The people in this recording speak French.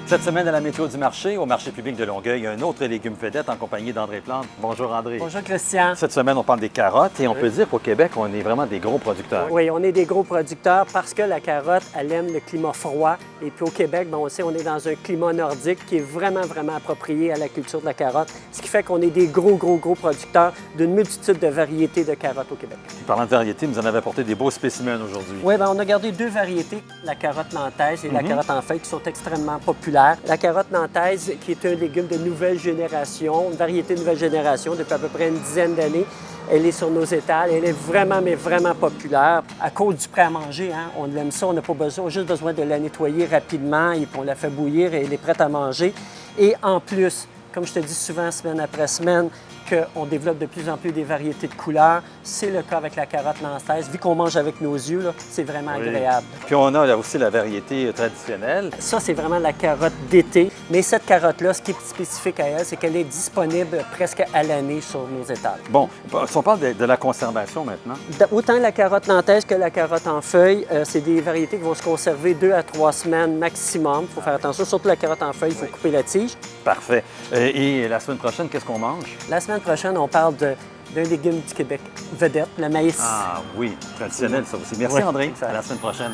Cette semaine à la météo du marché, au marché public de Longueuil, un autre légume vedette en compagnie d'André Plante. Bonjour André. Bonjour Christian. Cette semaine, on parle des carottes et on peut dire qu'au Québec, on est vraiment des gros producteurs. Oui, on est des gros producteurs parce que la carotte, elle aime le climat froid. Et puis au Québec, on sait, on est dans un climat nordique qui est vraiment approprié à la culture de la carotte, ce qui fait qu'on est des gros producteurs d'une multitude de variétés de carottes au Québec. Parlant de variétés, vous en avez apporté des beaux spécimens aujourd'hui. Oui, on a gardé deux variétés, la carotte nantaise et la carotte en feuille, qui sont extrêmement populaires. La carotte nantaise, qui est un légume de nouvelle génération, une variété de nouvelle génération depuis à peu près une dizaine d'années. Elle est sur nos étals. Elle est vraiment populaire. À cause du prêt à manger, hein, on aime ça, on n'a pas besoin, on a juste besoin de la nettoyer rapidement et puis on la fait bouillir et elle est prête à manger. Et en plus, comme je te dis souvent, semaine après semaine, qu'on développe de plus en plus des variétés de couleurs. C'est le cas avec la carotte nantaise. Vu qu'on mange avec nos yeux, c'est vraiment agréable. Puis on a là aussi la variété traditionnelle. Ça, c'est vraiment la carotte d'été. Mais cette carotte-là, ce qui est spécifique à elle, c'est qu'elle est disponible presque à l'année sur nos étals. Bon, si on parle de la conservation maintenant. Autant la carotte nantaise que la carotte en feuille, c'est des variétés qui vont se conserver 2 à 3 semaines maximum. Il faut faire attention. Surtout la carotte en feuille, il faut couper la tige. Parfait. Et la semaine prochaine, qu'est-ce qu'on mange? La semaine prochaine, on parle d'un légume du Québec vedette, le maïs. Ah oui, traditionnel ça aussi. Merci André. À la semaine prochaine.